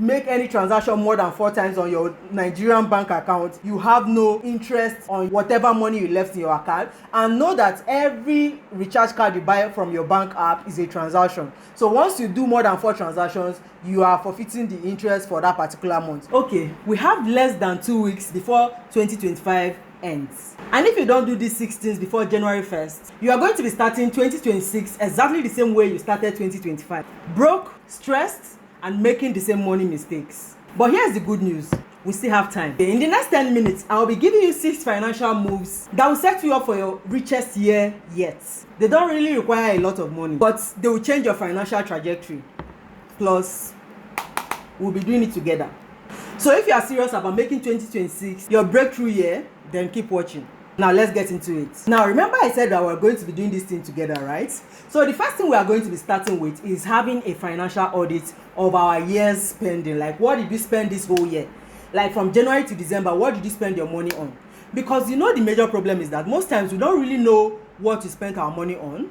make any transaction more than 4 times on your Nigerian bank account, you have no interest on whatever money you left in your account. And know that every recharge card you buy from your bank app is a transaction. So once you do more than 4 transactions, you are forfeiting the interest for that particular month. Okay, we have less than 2 weeks before 2025 ends. And if you don't do these 6 things before January 1st, you are going to be starting 2026 exactly the same way you started 2025. Broke, stressed, and making the same money mistakes. But here's the good news. We still have time. In the next 10 minutes, I will be giving you 6 financial moves that will set you up for your richest year yet. They don't really require a lot of money, but they will change your financial trajectory. Plus, we'll be doing it together. So if you are serious about making 2026 your breakthrough year, then keep watching. Now let's get into it. Now remember I said that we're going to be doing this thing together, right? So the first thing we are going to be starting with is having a financial audit of our year's spending. Like, what did you spend this whole year? Like from January to December, what did you spend your money on? Because you know the major problem is that most times we don't really know what you spent our money on,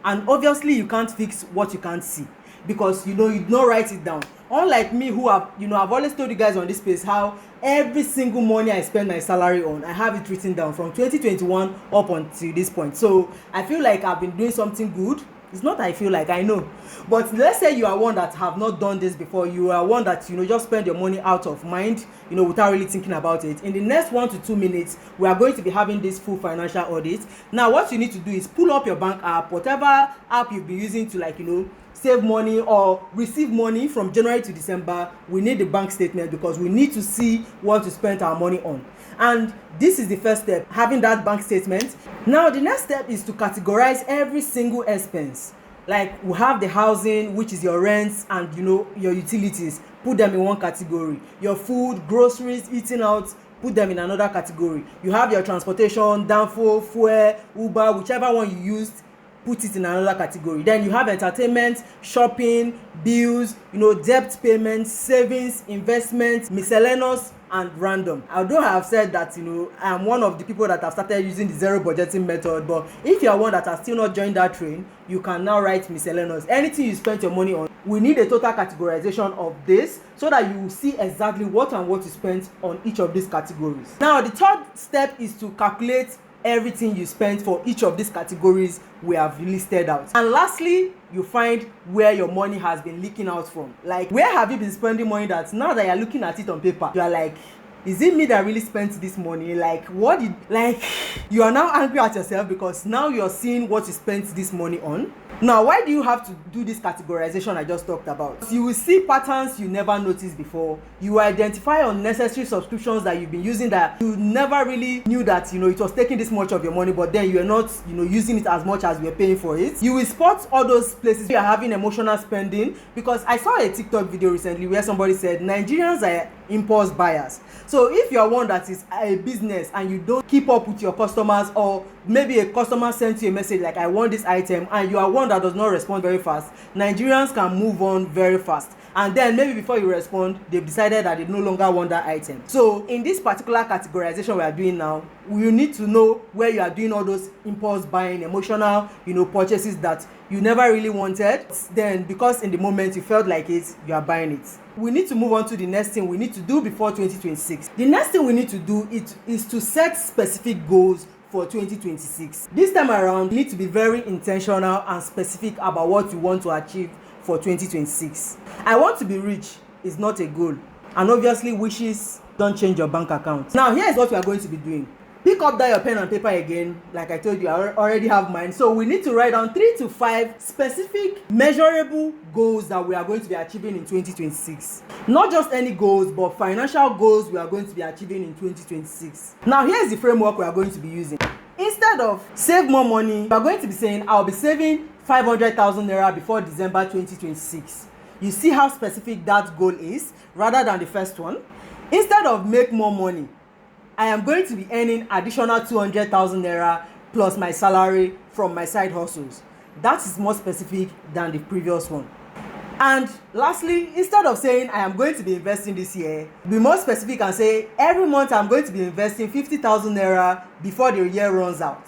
and obviously you can't fix what you can't see, because you don't write it down. Unlike me, who have I've always told you guys on this space how every single money I spend my salary on, I have it written down from 2021 up until this point. So I feel like I've been doing something good. It's not I feel like, I know. But let's say you are one that have not done this before. You are one that just spend your money out of mind, without really thinking about it. In the next 1 to 2 minutes, we are going to be having this full financial audit. Now what you need to do is pull up your bank app, whatever app you've been using to save money or receive money from January to December. We need the bank statement because we need to see what we spent our money on. And this is the first step, having that bank statement. Now the next step is to categorize every single expense. Like, we have the housing, which is your rents and your utilities. Put them in one category. Your food, groceries, eating out, put them in another category. You have your transportation, Danfo, Fuel, Uber, whichever one you used, put it in another category. Then you have entertainment, shopping, bills, debt payments, savings, investments, miscellaneous, and random. Although I have said that I'm one of the people that have started using the zero budgeting method, but if you are one that has still not joined that train, you can now write miscellaneous. Anything you spent your money on, we need a total categorization of this so that you will see exactly what you spent on each of these categories. Now the third step is to calculate everything you spent for each of these categories we have listed out. And lastly, you find where your money has been leaking out from. Like, where have you been spending money that now that you're looking at it on paper, you are like, is it me that really spent this money? Like, you are now angry at yourself because now you're seeing what you spent this money on. Now, why do you have to do this categorization I just talked about? You will see patterns you never noticed before. You will identify unnecessary subscriptions that you've been using that you never really knew that it was taking this much of your money, but then you are not using it as much as you are paying for it. You will spot all those places where you are having emotional spending, because I saw a TikTok video recently where somebody said Nigerians are impulse buyers. So if you are one that is a business and you don't keep up with your customers, or maybe a customer sends you a message like, I want this item, and you are one that does not respond very fast, Nigerians can move on very fast. And then maybe before you respond, they've decided that they no longer want that item. So in this particular categorization we are doing now, you need to know where you are doing all those impulse buying, emotional, purchases that you never really wanted. Then because in the moment you felt like it, you are buying it. We need to move on to the next thing we need to do before 2026. The next thing we need to do is to set specific goals for 2026. This time around, you need to be very intentional and specific about what you want to achieve for 2026. I want to be rich is not a goal, and obviously wishes don't change your bank account. Now here is what we are going to be doing. Pick up that your pen and paper again. Like I told you, I already have mine. So we need to write down 3 to 5 specific measurable goals that we are going to be achieving in 2026. Not just any goals, but financial goals we are going to be achieving in 2026. Now here's the framework we are going to be using. Instead of save more money, we are going to be saying I'll be saving 500,000 naira before December 2026. You see how specific that goal is rather than the first one. Instead of make more money, I am going to be earning additional 200,000 naira plus my salary from my side hustles. That is more specific than the previous one. And lastly, instead of saying I am going to be investing this year, be more specific and say every month I'm going to be investing 50,000 naira before the year runs out.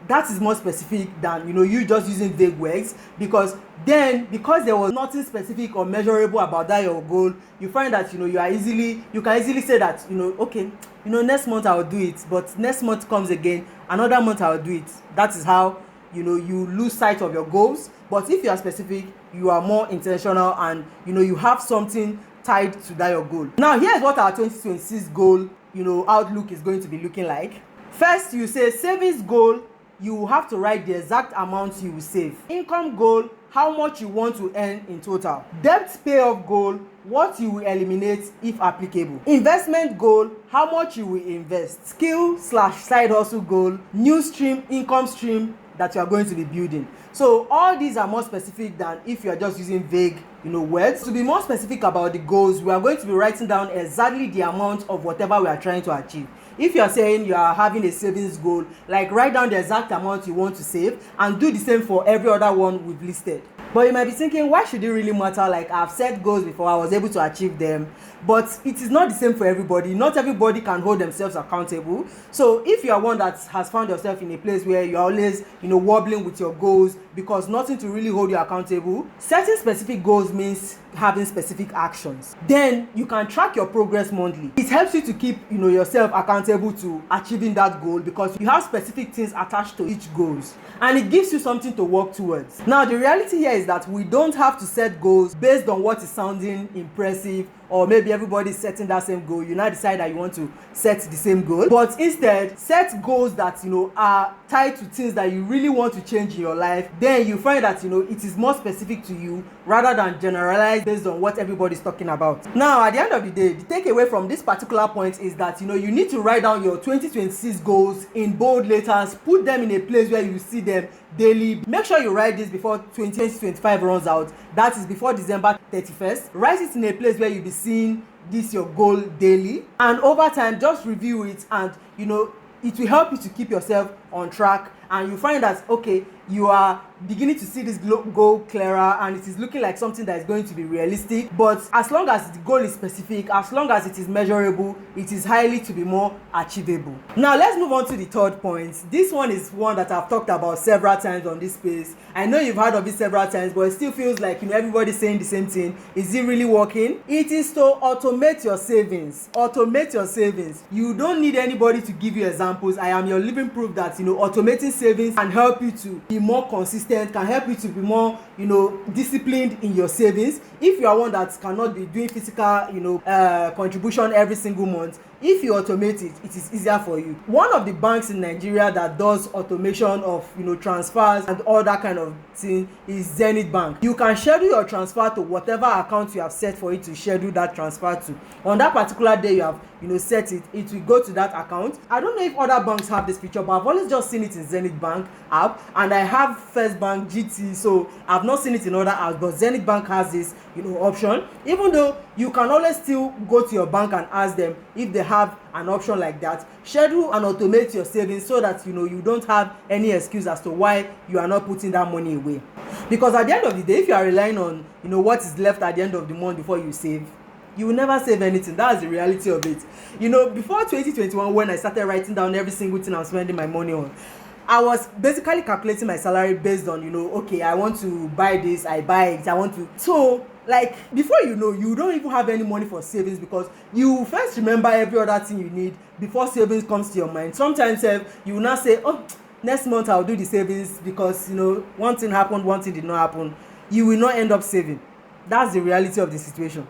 that is more specific than you just using vague words, because there was nothing specific or measurable about that your goal. You find that you can easily say that okay, next month I will do it, but next month comes again, another month I will do it. That is how you lose sight of your goals. But if you are specific, you are more intentional, and you have something tied to that your goal. Now here's what our 2026 goal outlook is going to be looking like. First, you say savings goal. You will have to write the exact amount you will save. Income goal, how much you want to earn in total. Debt payoff goal, what you will eliminate if applicable. Investment goal, how much you will invest. Skill/side hustle goal, new income stream that you are going to be building. So all these are more specific than if you are just using vague words. To be more specific about the goals, we are going to be writing down exactly the amount of whatever we are trying to achieve. If you are saying you are having a savings goal, like write down the exact amount you want to save and do the same for every other one we've listed. But you might be thinking, why should it really matter? Like, I've set goals before, I was able to achieve them. But it is not the same for everybody. Not everybody can hold themselves accountable. So if you are one that has found yourself in a place where you're always wobbling with your goals because nothing to really hold you accountable, setting specific goals means having specific actions. Then you can track your progress monthly. It helps you to keep yourself accountable to achieving that goal, because you have specific things attached to each goals, and it gives you something to work towards. Now the reality here is that we don't have to set goals based on what is sounding impressive, or maybe everybody is setting that same goal. You now decide that you want to set the same goal, but instead set goals that are tied to things that you really want to change in your life. Then you find that it is more specific to you rather than generalized based on what everybody is talking about. Now at the end of the day, the takeaway from this particular point is that you need to write down your 2026 goals in bold letters, put them in a place where you see them daily. Make sure you write this before 2025 runs out. That is before December 31st. Write it in a place where you'll be seeing this your goal daily, and over time just review it, and it will help you to keep yourself on track, and you find that okay, you are beginning to see this goal clearer, and it is looking like something that is going to be realistic. But as long as the goal is specific, as long as it is measurable, it is highly to be more achievable. Now let's move on to the third point. This one is one that I've talked about several times on this space. I know you've heard of it several times, but it still feels like everybody's saying the same thing. Is it really working? It is to automate your savings. Automate your savings. You don't need anybody to give you examples. I am your living proof that automating savings can help you to be more consistent, can help you to be more disciplined in your savings. If you are one that cannot be doing physical contribution every single month, if you automate it, it is easier for you. One of the banks in Nigeria that does automation of transfers and all that kind of thing is Zenith Bank. You can schedule your transfer to whatever account you have set for it to schedule that transfer to. On that particular day you have set it, it will go to that account. I don't know if other banks have this feature, but I've always just seen it in Zenith Bank app, and I have First Bank, GT, so I've not seen it in other apps, but Zenith Bank has this option. Even though you can always still go to your bank and ask them if they have an option like that. Schedule and automate your savings so that you don't have any excuse as to why you are not putting that money away. Because at the end of the day, if you are relying on what is left at the end of the month before you save, you will never save anything. That's the reality of it. Before 2021, when I started writing down every single thing I'm spending my money on, I was basically calculating my salary based on okay, I want to buy this, I buy it, I want to. So like before you don't even have any money for savings, because you first remember every other thing you need before savings comes to your mind. Sometimes you will not say, oh, next month I'll do the savings, because one thing happened, one thing did not happen. You will not end up saving. That's the reality of the situation.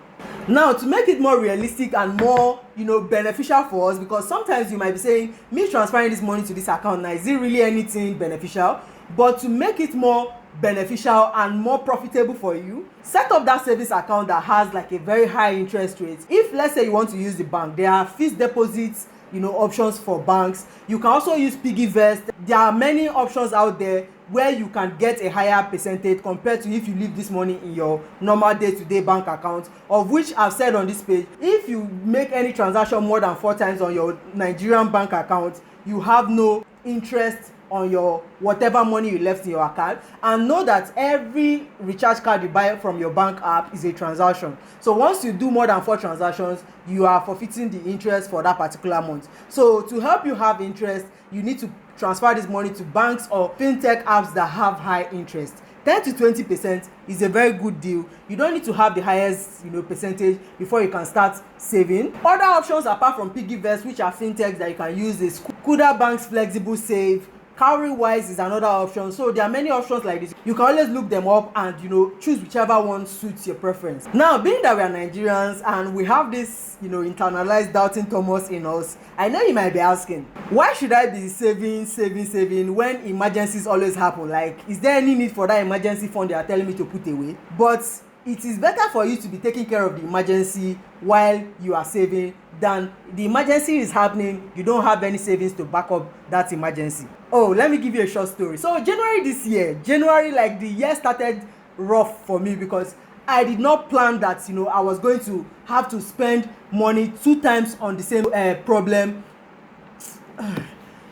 Now, to make it more realistic and more beneficial for us, because sometimes you might be saying, me transferring this money to this account now, is it really anything beneficial? But to make it more beneficial and more profitable for you, set up that savings account that has like a very high interest rate. If let's say you want to use the bank, there are fixed deposits options for banks. You can also use PiggyVest. There are many options out there where you can get a higher percentage compared to if you leave this money in your normal day-to-day bank account, of which I've said on this page, if you make any transaction more than 4 times on your Nigerian bank account, you have no interest on your whatever money you left in your account, and know that every recharge card you buy from your bank app is a transaction. So once you do more than 4 transactions, you are forfeiting the interest for that particular month. So to help you have interest, you need to transfer this money to banks or fintech apps that have high interest. 10 to 20% is a very good deal. You don't need to have the highest percentage before you can start saving. Other options apart from piggyvest, which are fintechs that you can use, is Kuda Bank's flexible save. Cowrywise is another option. So there are many options like this. You can always look them up and choose whichever one suits your preference. Now, being that we are Nigerians and we have this internalized doubting Thomas in us, I know you might be asking, why should I be saving when emergencies always happen? Like, is there any need for that emergency fund they are telling me to put away? But it is better for you to be taking care of the emergency while you are saving than the emergency is happening, you don't have any savings to back up that emergency. Oh, let me give you a short story. So January, like, the year started rough for me because I did not plan that I was going to have to spend money 2 times on the same problem.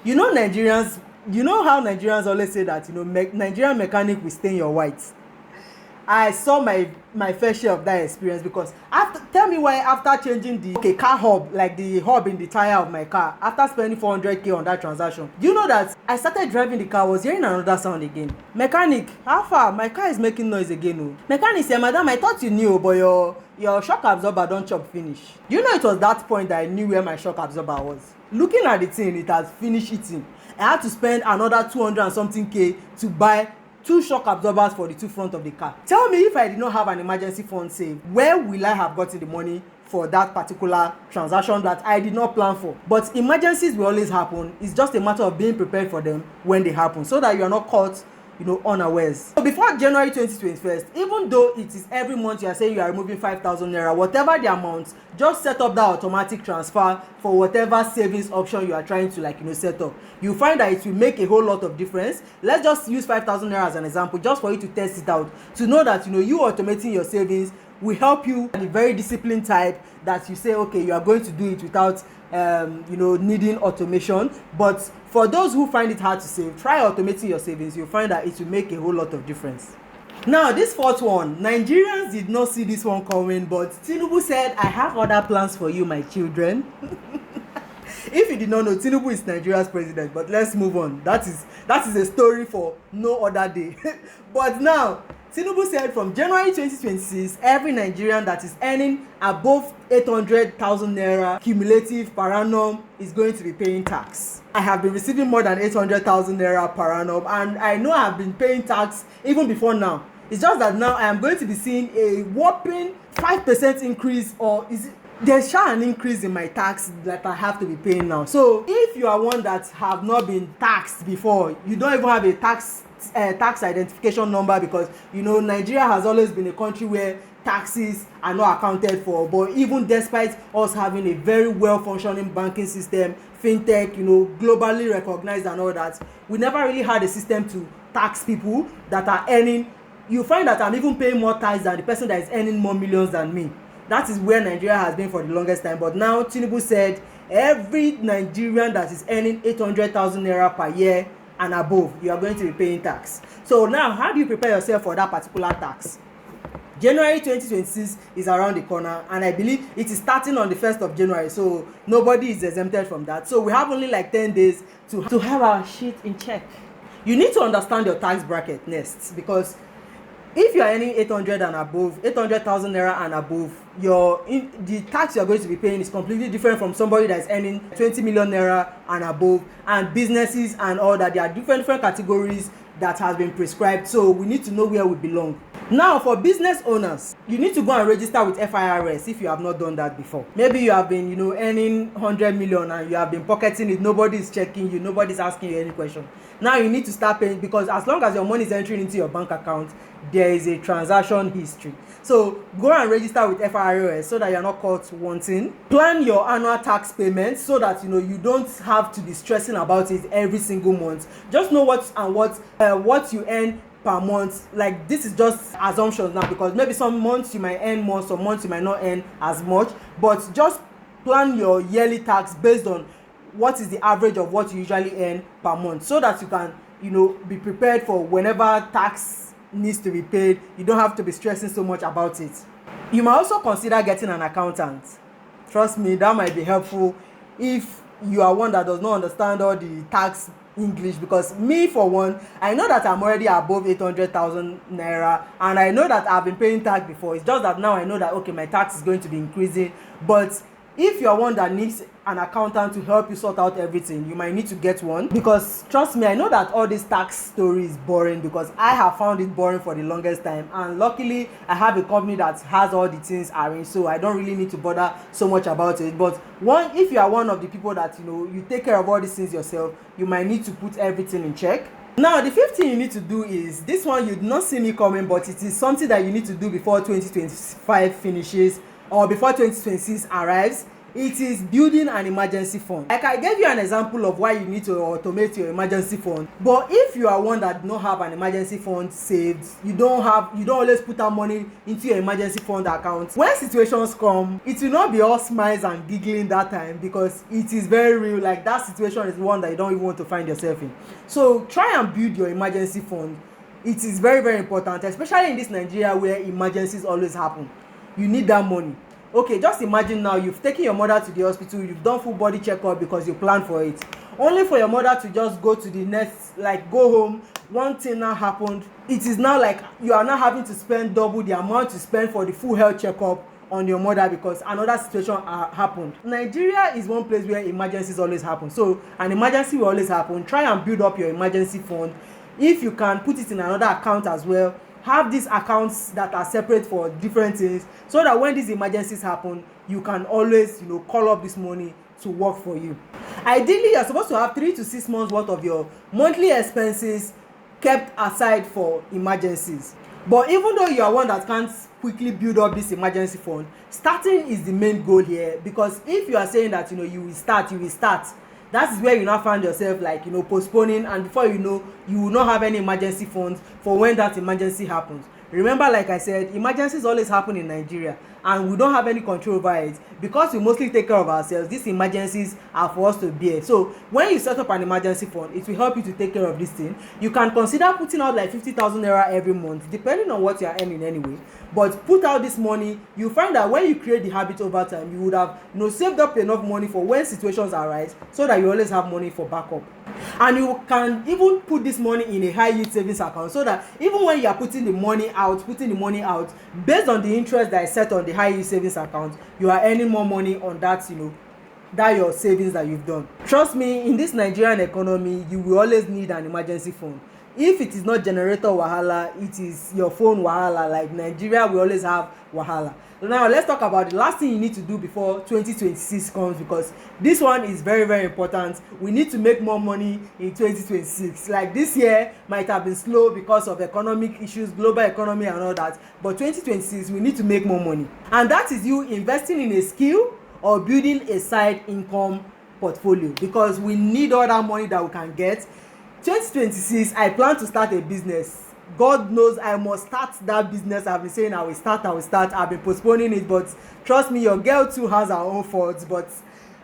Nigerians, how Nigerians always say that Nigerian mechanic will stain your white. I saw my fair share of that experience because tell me why after changing the car hub, like the hub in the tire of my car, after spending 400k on that transaction, do you know that I started driving the car, I was hearing another sound again. Mechanic, how far? My car is making noise again. Oh. Mechanic say, madam, I thought you knew, but your shock absorber don't chop finish. You know, it was that point that I knew where my shock absorber was. Looking at the thing, it has finished eating. I had to spend another 200 and something k to buy 2 shock absorbers for the 2 front of the car. Tell me, if I did not have an emergency fund saved, where will I have gotten the money for that particular transaction that I did not plan for? But emergencies will always happen. It's just a matter of being prepared for them when they happen, so that you are not caught unawares. So before January 2021, even though it is every month you are saying you are removing 5,000 naira, whatever the amount, just set up that automatic transfer for whatever savings option you are trying to set up. You find that it will make a whole lot of difference. Let's just use 5,000 naira as an example, just for you to test it out, to know that you automating your savings will help you be very disciplined type, that you say, okay, you are going to do it without needing automation. But for those who find it hard to save, try automating your savings. You'll find that it will make a whole lot of difference. Now, this 4th one, Nigerians did not see this one coming, but Tinubu said, I have other plans for you, my children. If you did not know, Tinubu is Nigeria's president, but let's move on. That is a story for no other day. But now, Tinubu said from January 2026, every Nigerian that is earning above 800,000 naira cumulative per annum is going to be paying tax. I have been receiving more than 800,000 naira per annum, and I know I have been paying tax even before now. It's just that now I am going to be seeing a whopping 5% increase, or there's an increase in my tax that I have to be paying now. So if you are one that have not been taxed before, you don't even have a tax identification number, because Nigeria has always been a country where taxes are not accounted for. But even despite us having a very well functioning banking system, fintech, globally recognized and all that, we never really had a system to tax people that are earning. You find that I'm even paying more tax than the person that is earning more millions than me. That is where Nigeria has been for the longest time. But now Tinubu said every Nigerian that is earning 800,000 naira per year and above, you are going to be paying tax. So now, how do you prepare yourself for that particular tax? January 2026 is around the corner, and I believe it is starting on the 1st of January, so nobody is exempted from that. So we have only like 10 days to have our shit in check. You need to understand your tax bracket next, because if you are earning 800,000 naira and above, the tax you are going to be paying is completely different from somebody that is earning 20 million naira and above. And businesses and all that, there are different categories that has been prescribed, so we need to know where we belong. Now, for business owners, you need to go and register with FIRS if you have not done that before. Maybe you have been earning 100 million and you have been pocketing it, nobody is checking you, nobody is asking you any question. Now you need to start paying, because as long as your money is entering into your bank account, there is a transaction history. So go and register with FIRS so that you are not caught wanting. Plan your annual tax payments so that you don't have to be stressing about it every single month. Just know what you earn per month. Like, this is just assumptions now, because maybe some months you might earn more, some months you might not earn as much, but just plan your yearly tax based on what is the average of what you usually earn per month, so that you can be prepared for whenever tax needs to be paid. You don't have to be stressing so much about it. You might also consider getting an accountant. Trust me, that might be helpful if you are one that does not understand all the tax English, because me, for one, I know that I'm already above 800,000 naira, and I know that I've been paying tax before. It's just that now I know that, okay, my tax is going to be increasing. But if you're one that needs an accountant to help you sort out everything, you might need to get one, because trust me, I know that all this tax story is boring, because I have found it boring for the longest time, and luckily I have a company that has all the things arranged, so I don't really need to bother so much about it. But if you are one of the people that you take care of all these things yourself, you might need to put everything in check. Now, the fifth thing you need to do is this one. You did not see me coming, but it is something that you need to do before 2025 finishes or before 2026 arrives. It is building an emergency fund. Like I gave you an example of why you need to automate your emergency fund. But if you are one that do not have an emergency fund saved, you don't always put out money into your emergency fund account, when situations come, it will not be all smiles and giggling that time, because it is very real. Like, that situation is one that you don't even want to find yourself in. So try and build your emergency fund. It is very, very important, especially in this Nigeria where emergencies always happen. You need that money. Okay, just imagine now you've taken your mother to the hospital, you've done full body checkup because you planned for it, only for your mother to just go to the next, like, go home. One thing now happened. It is now like you are now having to spend double the amount you spend for the full health checkup on your mother because another situation happened. Nigeria is one place where emergencies always happen, so an emergency will always happen. Try and build up your emergency fund. If you can, put it in another account as well. Have these accounts that are separate for different things, so that when these emergencies happen, you can always call up this money to work for you. Ideally, you're supposed to have 3 to 6 months worth of your monthly expenses kept aside for emergencies. But even though you are one that can't quickly build up this emergency fund, starting is the main goal here. Because if you are saying that you will start, that is where you now find yourself like postponing, and before you know, you will not have any emergency funds for when that emergency happens. Remember, like I said, emergencies always happen in Nigeria, and we don't have any control over it because we mostly take care of ourselves. These emergencies are for us to bear. So when you set up an emergency fund, it will help you to take care of this thing. You can consider putting out like 50,000 naira every month, depending on what you are earning anyway. But put out this money. You find that when you create the habit over time, you would have saved up enough money for when situations arise, so that you always have money for backup. And you can even put this money in a high yield savings account, so that even when you are putting the money out based on the interest that is set on the high yield savings account, you are earning more money on that that your savings that you've done. Trust me, in this Nigerian economy, you will always need an emergency fund. If it is not generator wahala, it is your phone wahala. Like, Nigeria will always have wahala. Now let's talk about the last thing you need to do before 2026 comes, because this one is very, very important. We need to make more money in 2026. Like, this year might have been slow because of economic issues, global economy and all that, but 2026 we need to make more money, and that is you investing in a skill or building a side income portfolio, because we need all that money that we can get. 2026, I plan to start a business. God knows I must start that business. I've been saying I will start. I've been postponing it, but trust me, your girl too has her own faults, but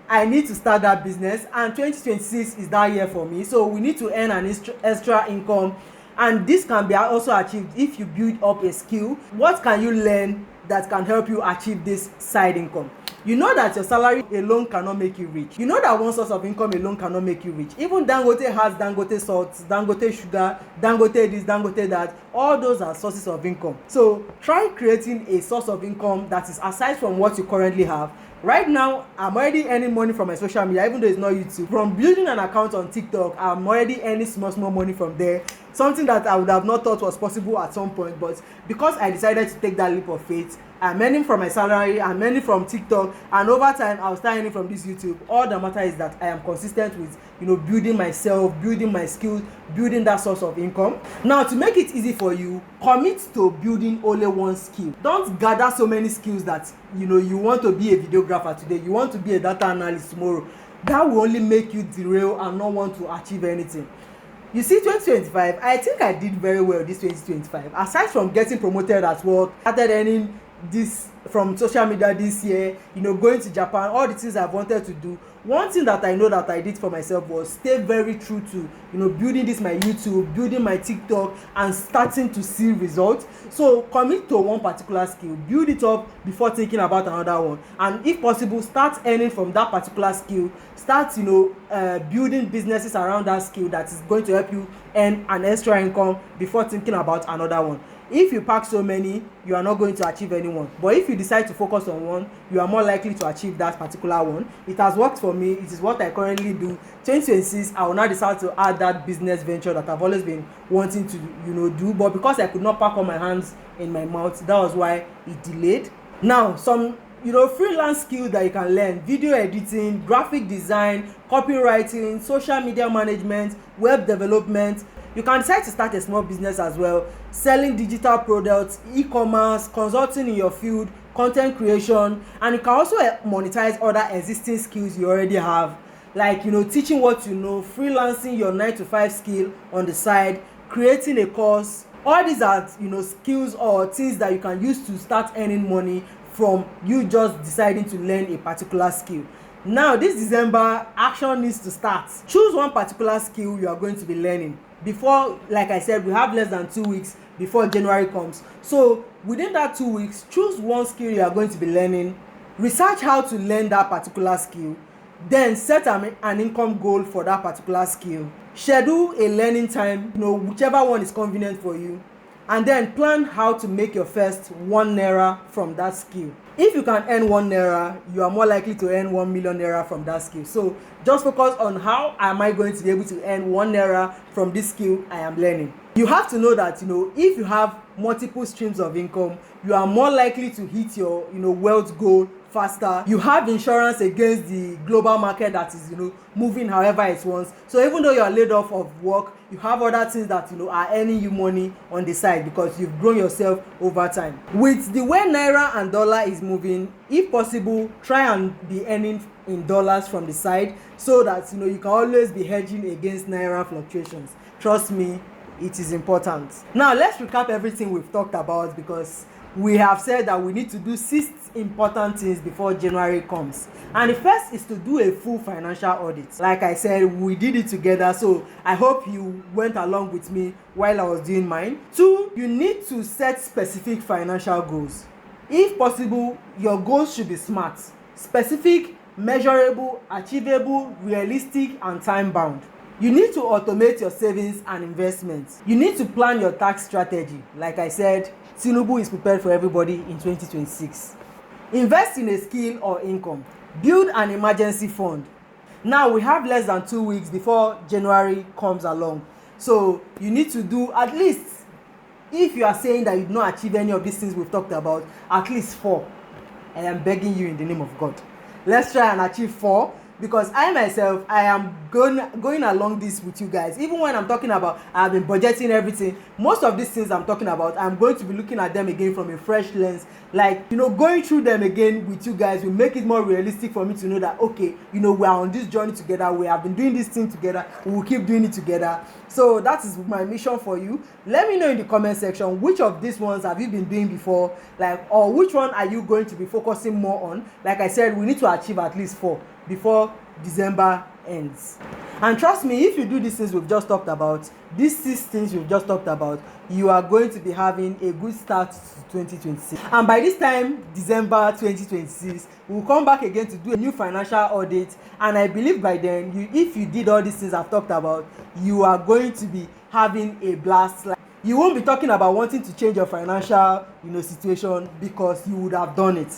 I need to start that business, and 2026 is that year for me. So we need to earn an extra income, and this can be also achieved if you build up a skill. What can you learn that can help you achieve this side income? You know that your salary alone cannot make you rich. You know that one source of income alone cannot make you rich. Even Dangote has Dangote salt, Dangote sugar, Dangote this, Dangote that. All those are sources of income. So try creating a source of income that is aside from what you currently have. Right now, I'm already earning money from my social media, even though it's not YouTube. From building an account on TikTok, I'm already earning small money from there. Something that I would have not thought was possible at some point, but because I decided to take that leap of faith, I'm earning from my salary, I'm earning from TikTok, and over time I'll start earning from this YouTube. All that matters is that I am consistent with building myself, building my skills, building that source of income. Now, to make it easy for you, commit to building only one skill. Don't gather so many skills that you want to be a videographer today, you want to be a data analyst tomorrow. That will only make you derail and not want to achieve anything. You see, 2025, I think I did very well this 2025. Aside from getting promoted at work, started earning this from social media this year, going to Japan, all the things I've wanted to do. one thing that I know that I did for myself was stay very true to building this my YouTube, building my TikTok, and starting to see results. So commit to one particular skill, build it up before thinking about another one, and if possible start earning from that particular skill. Start building businesses around that skill that is going to help you earn an extra income before thinking about another one. If you pack so many, you are not going to achieve any one, but if you decide to focus on one, you are more likely to achieve that particular one. It has worked for me. It is what I currently do. 2026, I will now decide to add that business venture that I've always been wanting to do, but because I could not pack all my hands in my mouth, that was why it delayed. Now some freelance skills that you can learn: video editing, graphic design, copywriting, social media management, web development. You can decide to start a small business as well, selling digital products, e-commerce, consulting in your field, content creation, and you can also monetize other existing skills you already have, like teaching what you know, freelancing your 9-to-5 skill on the side, creating a course. All these are skills or things that you can use to start earning money from you just deciding to learn a particular skill. Now this December, action needs to start. Choose one particular skill you are going to be learning before, like I said, we have less than 2 weeks before January comes. So within that 2 weeks, choose one skill you are going to be learning, research how to learn that particular skill, then set an income goal for that particular skill, schedule a learning time, whichever one is convenient for you, and then plan how to make your first 1 naira from that skill. If you can earn 1 naira, you are more likely to earn 1 million naira from that skill. So just focus on how am I going to be able to earn 1 naira from this skill I am learning. You have to know that if you have multiple streams of income, you are more likely to hit your wealth goal faster. You have insurance against the global market that is moving however it wants. So even though you are laid off of work, you have other things that are earning you money on the side because you've grown yourself over time. With the way naira and dollar is moving, if possible, try and be earning in dollars from the side so that you can always be hedging against naira fluctuations. Trust me, it is important. Now let's recap everything we've talked about, because we have said that we need to do 6 important things before January comes, and the first is to do a full financial audit. Like I said, we did it together, so I hope you went along with me while I was doing mine. 2, you need to set specific financial goals. If possible, your goals should be SMART: specific, measurable, achievable, realistic, and time bound. You need to automate your savings and investments. You need to plan your tax strategy. Like I said, Tinubu is prepared for everybody in 2026. Invest in a skill or income. Build an emergency fund. Now we have less than 2 weeks before January comes along. So you need to do at least, if you are saying that you did not achieve any of these things we've talked about, at least 4. I am begging you in the name of God. Let's try and achieve 4. Because I myself, I am going along this with you guys. Even when I'm talking about, I've been budgeting everything, most of these things I'm talking about, I'm going to be looking at them again from a fresh lens. Like going through them again with you guys will make it more realistic for me to know that okay, we are on this journey together, we have been doing this thing together, we will keep doing it together. So that is my mission for you. Let me know in the comment section which of these ones have you been doing before, or which one are you going to be focusing more on. Like I said, we need to achieve at least 4 before December ends. And trust me, if you do these things we've just talked about, these 6 things we've just talked about, you are going to be having a good start to 2026. And by this time, December 2026, we'll come back again to do a new financial audit. And I believe by then, if you did all these things I've talked about, you are going to be having a blast. You won't be talking about wanting to change your financial situation, because you would have done it.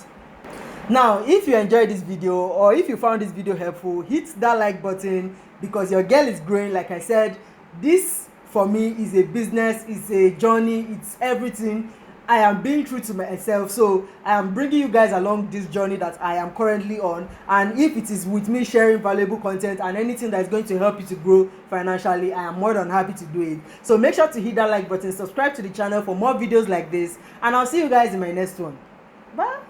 Now, if you enjoyed this video, or if you found this video helpful, hit that like button, because your girl is growing. Like I said, this for me is a business, it's a journey, it's everything. I am being true to myself, so I am bringing you guys along this journey that I am currently on. And if it is with me sharing valuable content and anything that is going to help you to grow financially, I am more than happy to do it. So make sure to hit that like button, subscribe to the channel for more videos like this, and I'll see you guys in my next one. Bye.